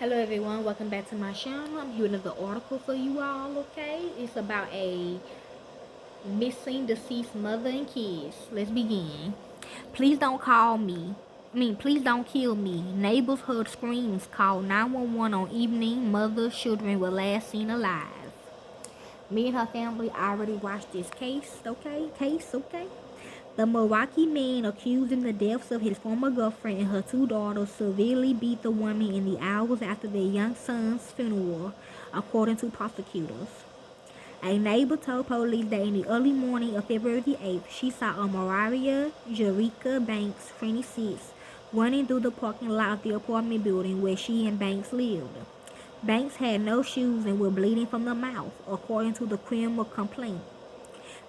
Hello everyone, welcome back to my channel. I'm here with another article for you all, okay? It's about a missing deceased mother and kids. Let's begin. Please don't call me. Please don't kill me. Neighbors heard screams, called 911 on evening mother's children were last seen alive. Me and her family already watched this case, okay? The Milwaukee man accused in the deaths of his former girlfriend and her two daughters severely beat the woman in the hours after their young son's funeral, according to prosecutors. A neighbor told police that in the early morning of February the 8th, she saw Camaria Jerica Banks, 26, running through the parking lot of the apartment building where she and Banks lived. Banks had no shoes and was bleeding from the mouth, according to the criminal complaint.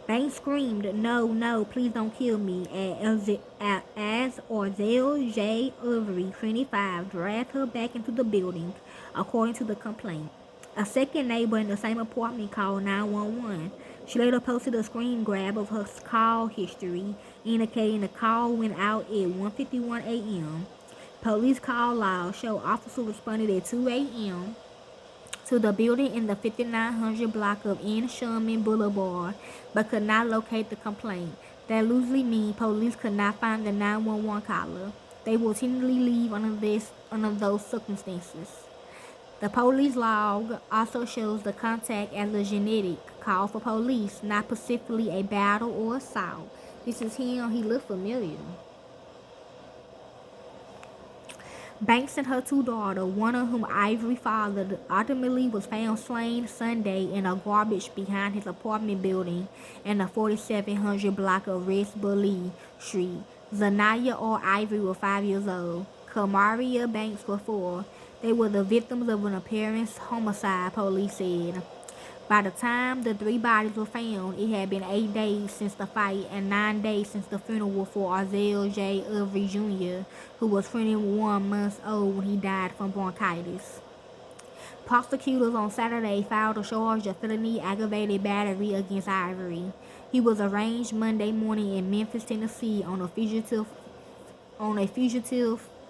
Banks screamed, "No, no, please don't kill me," as Orzel J. Ivery, 25, dragged her back into the building, according to the complaint. A second neighbor in the same apartment called 911. She later posted a screen grab of her call history, indicating the call went out at 1:51 a.m. Police call log showed officers responded at 2 a.m. to the building in the 5900 block of N. Sherman Boulevard, but could not locate the complaint. That loosely means police could not find the 911 caller. They will routinely leave under those circumstances. The police log also shows the contact as a genetic call for police, not specifically a battle or assault. This is him. He looked familiar. Banks and her two daughters, one of whom Ivery fathered, ultimately was found slain Sunday in a garbage behind his apartment building in the 4700 block of West Bully Street. Zaniya or Ivery was 5 years old. Camaria Banks was 4. They were the victims of an apparent homicide, police said. By the time the three bodies were found, it had been 8 days since the fight and 9 days since the funeral for Orzel J. Ivery Jr., who was 21 months old when he died from bronchitis. Prosecutors on Saturday filed a charge of felony aggravated battery against Ivery. He was arraigned Monday morning in Memphis, Tennessee on a fugitive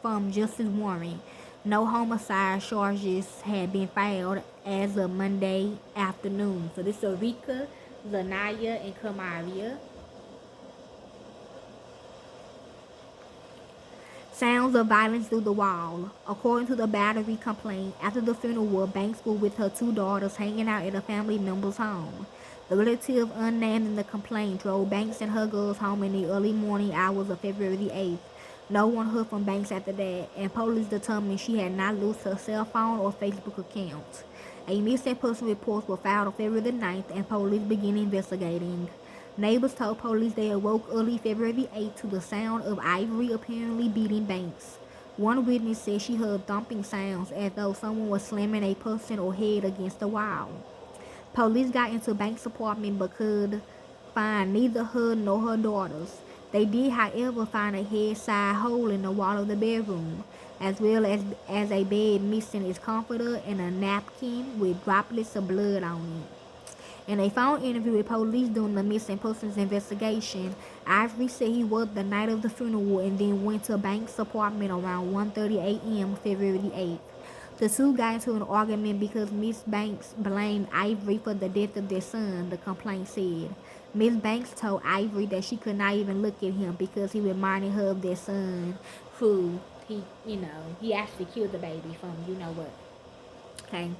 from justice warrant. No homicide charges had been filed as of Monday afternoon. So this is Jerica, Zaniya, and Camaria. Sounds of violence through the wall. According to the battery complaint, after the funeral, Banks was with her two daughters hanging out at a family member's home. The relative unnamed in the complaint drove Banks and her girls home in the early morning hours of February the 8th. No one heard from Banks after that, and police determined she had not lost her cell phone or Facebook account. A missing person report was filed on February the 9th, and police began investigating. Neighbors told police they awoke early February 8th to the sound of Ivery apparently beating Banks. One witness said she heard thumping sounds as though someone was slamming a person or head against the wall. Police got into Banks' apartment but could find neither her nor her daughters. They did, however, find a head-side hole in the wall of the bedroom, as well as a bed missing its comforter and a napkin with droplets of blood on it. In a phone interview with police during the missing persons investigation, Ivery said he worked the night of the funeral and then went to Banks' apartment around 1:30 a.m. February 8th. The two got into an argument because Miss Banks blamed Ivery for the death of their son, the complaint said. Miss Banks told Ivery that she could not even look at him because he reminded her of their son, who he actually killed the baby from what. Okay.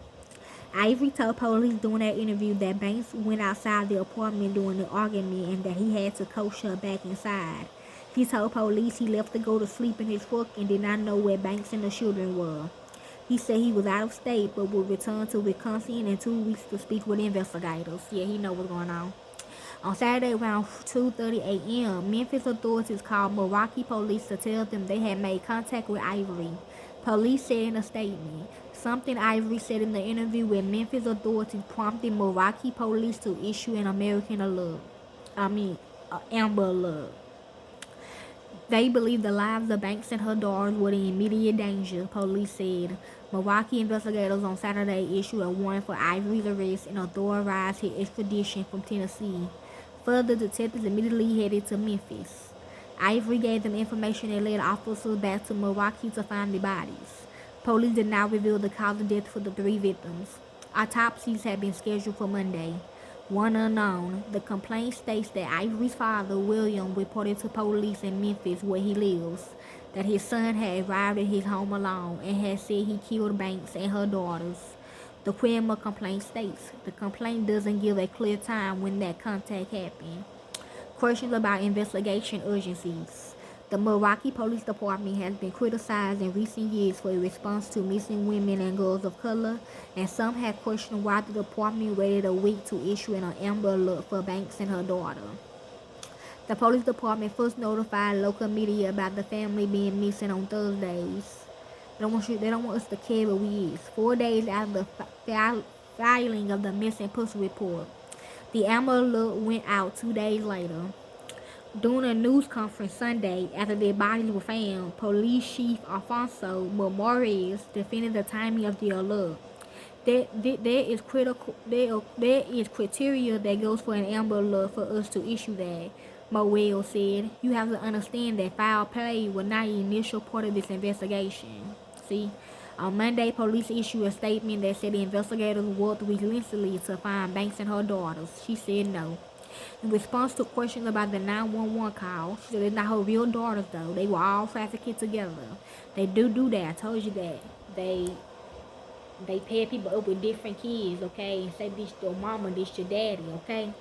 Ivery told police during that interview that Banks went outside the apartment during the argument and that he had to coach her back inside. He told police he left to go to sleep in his truck and did not know where Banks and the children were. He said he was out of state but would return to Wisconsin in 2 weeks to speak with investigators. Yeah, he know what's going on. On Saturday around 2:30 a.m., Memphis authorities called Milwaukee police to tell them they had made contact with Ivery. Police said in a statement, something Ivery said in the interview with Memphis authorities prompted Milwaukee police to issue an Amber Alert. They believe the lives of Banks and her daughters were in immediate danger, police said. Milwaukee investigators on Saturday issued a warrant for Ivery's arrest and authorized his extradition from Tennessee. Further, detectives immediately headed to Memphis. Ivery gave them information and led officers back to Milwaukee to find the bodies. Police did not reveal the cause of death for the 3 victims. Autopsies had been scheduled for Monday. One unknown. The complaint states that Ivery's father, William, reported to police in Memphis, where he lives, that his son had arrived at his home alone and had said he killed Banks and her daughters. The criminal complaint states the complaint doesn't give a clear time when that contact happened. Questions about investigation urgencies. The Milwaukee Police Department has been criticized in recent years for its response to missing women and girls of color, and some have questioned why the department waited a week to issue an Amber Alert for Banks and her daughter. The police department first notified local media about the family being missing on Thursdays. They don't want us to care where we is. 4 days after the filing of the missing person report. The Amber Alert went out 2 days later. During a news conference Sunday after their bodies were found, Police Chief Alfonso Memorias defended the timing of the alert. There is criteria that goes for an Amber Alert for us to issue that, Mowell said. You have to understand that foul play was not the initial part of this investigation. See? On Monday, police issued a statement that said the investigators worked relentlessly to find Banks and her daughters. She said no. In response to questions about the 911 call, she said it's not her real daughters though. They were all trafficked together. They do that. I told you that. They pair people up with different kids, okay? And say this your mama, this your daddy, okay?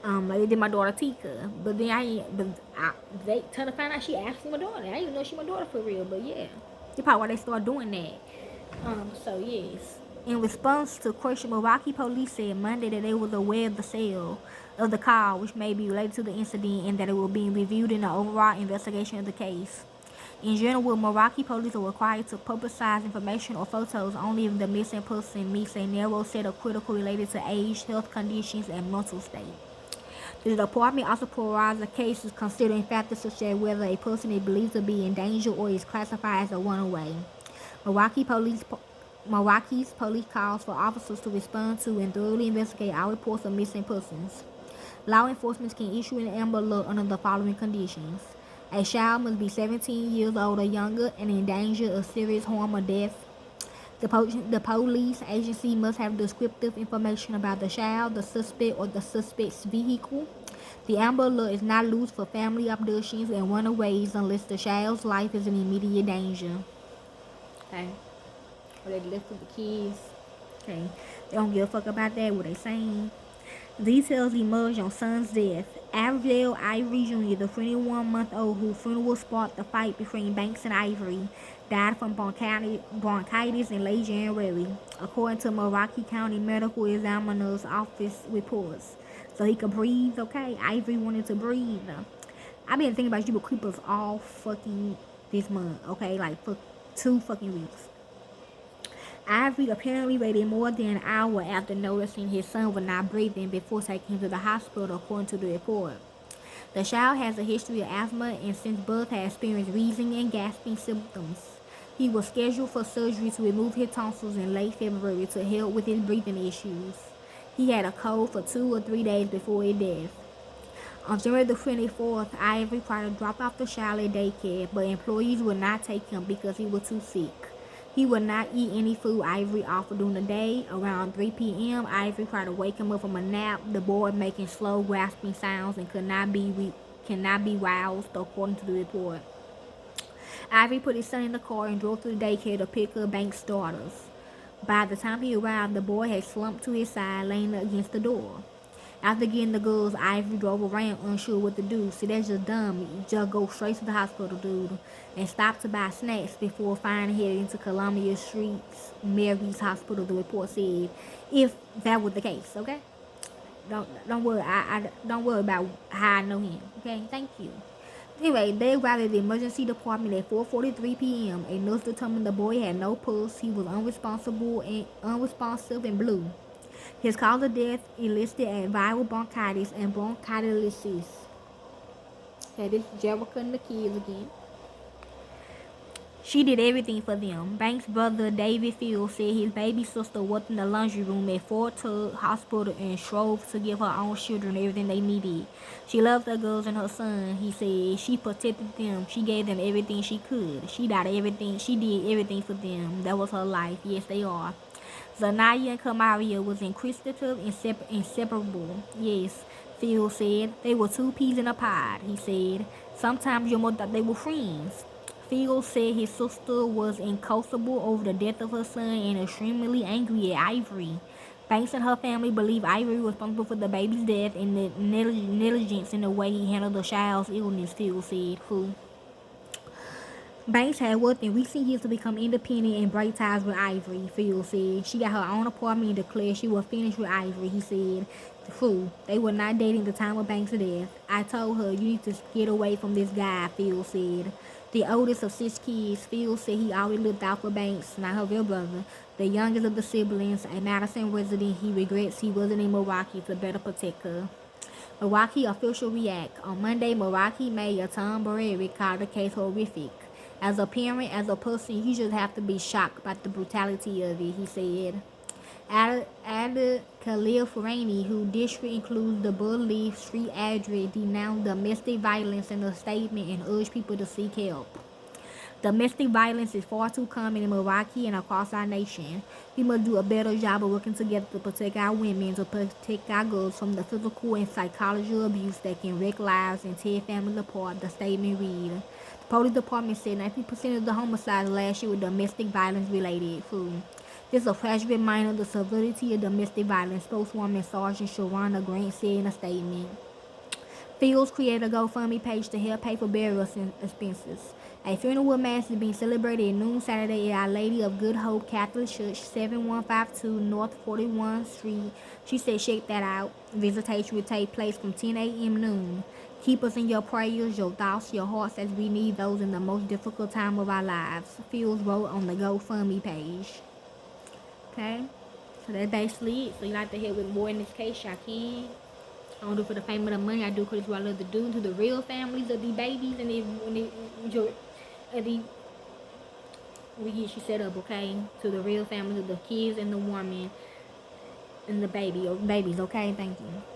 Like they did my daughter Tika. But then they tell to find out she actually my daughter. I didn't even know she my daughter for real, but yeah. That's probably why they started doing that. So yes. In response to question, Milwaukee police said Monday that they was aware of the sale of the car, which may be related to the incident, and that it will be reviewed in the overall investigation of the case. In general, Milwaukee police are required to publicize information or photos only if the missing person meets a narrow set of critical related to age, health conditions, and mental state. The department also provides cases considering factors such as whether a person is believed to be in danger or is classified as a runaway. Milwaukee's police calls for officers to respond to and thoroughly investigate all reports of missing persons. Law enforcement can issue an Amber Alert under the following conditions. A child must be 17 years old or younger and in danger of serious harm or death. The police agency must have descriptive information about the child, the suspect, or the suspect's vehicle. The Amber Alert is not used for family abductions and runaways unless the child's life is in immediate danger. Okay. Or they left with the kids. Okay. They don't give a fuck about that, what they saying. Details emerged on son's death. Abigail Ivery Jr., the 21-month-old whose funeral sparked the fight between Banks and Ivery, died from bronchitis in late January, according to Milwaukee County Medical Examiner's Office reports. So he could breathe, okay? Ivery wanted to breathe. I've been thinking about you with creepers all fucking this month, okay? Like for 2 fucking weeks. Ivery apparently waited more than an hour after noticing his son was not breathing before taking him to the hospital, according to the report. The child has a history of asthma and since birth has experienced wheezing and gasping symptoms. He was scheduled for surgery to remove his tonsils in late February to help with his breathing issues. He had a cold for 2 or 3 days before his death. On January the 24th, Ivery tried to drop off the child at daycare, but employees would not take him because he was too sick. He would not eat any food Ivery offered during the day. Around 3 p.m., Ivery tried to wake him up from a nap, the boy making slow, grasping sounds and cannot be roused, according to the report. Ivery put his son in the car and drove to the daycare to pick up Banks' daughters. By the time he arrived, the boy had slumped to his side, laying against the door. After getting the girls, Ivery drove around unsure what to do. See, that's just dumb. You just go straight to the hospital, dude. And stop to buy snacks before finally heading to Columbia Street's Mary's Hospital, the report said. If that was the case, okay? Don't worry. I don't worry about how I know him. Okay, thank you. Anyway, they arrived at the emergency department at 4:43 p.m. A nurse determined the boy had no pulse. He was unresponsive and blue. His cause of death enlisted as viral bronchitis and bronchitis. Okay, this is Jerica and the kids again. She did everything for them. Banks' brother David Field said his baby sister worked in the laundry room at Fort Tug Hospital and strove to give her own children everything they needed. She loved her girls and her son, he said. She protected them. She gave them everything she could. She did everything for them. That was her life. Yes, they are. Zaniya and Camaria was inquisitive and inseparable. Yes, Phil said. They were two peas in a pod, he said. Sometimes you almost thought they were friends. Phil said his sister was inconsolable over the death of her son and extremely angry at Ivery. Banks and her family believe Ivery was responsible for the baby's death and the negligence in the way he handled the child's illness, Phil said. Who? Banks had worked in recent years to become independent and break ties with Ivery, Phil said. She got her own apartment and declared she was finished with Ivery, he said. True, they were not dating at the time of Banks' death. I told her, you need to get away from this guy, Phil said. The oldest of 6 kids, Phil said he always looked out for Banks, not her real brother. The youngest of the siblings, a Madison resident, he regrets he wasn't in Milwaukee to better protect her. Milwaukee official react. On Monday, Milwaukee Mayor Tom Barreri called the case horrific. As a parent, as a person, you just have to be shocked by the brutality of it, he said. Ada Khalil Ferrani, whose district includes the Bull Street address, denounced domestic violence in a statement and urged people to seek help. Domestic violence is far too common in Milwaukee and across our nation. We must do a better job of working together to protect our women, to protect our girls from the physical and psychological abuse that can wreck lives and tear families apart, the statement read. The police department said 90% of the homicides last year were domestic violence related. This is a fresh reminder of the severity of domestic violence, spokeswoman Sergeant Sharona Grant said in a statement. Fields created a GoFundMe page to help pay for burial expenses. A funeral mass is being celebrated at noon Saturday at Our Lady of Good Hope Catholic Church, 7152 North 41st Street. She said, check that out. Visitation will take place from 10 a.m. noon. Keep us in your prayers, your thoughts, your hearts, as we need those in the most difficult time of our lives. Fields wrote on the GoFundMe page. Okay? So that's basically it. So you like to hear with more in this case, y'all can. I don't do it for the fame of the money. I do because it's what I love to do. To the real families of these babies and we get you set up, okay? To the real families of the kids and the woman and the babies, okay? Thank you.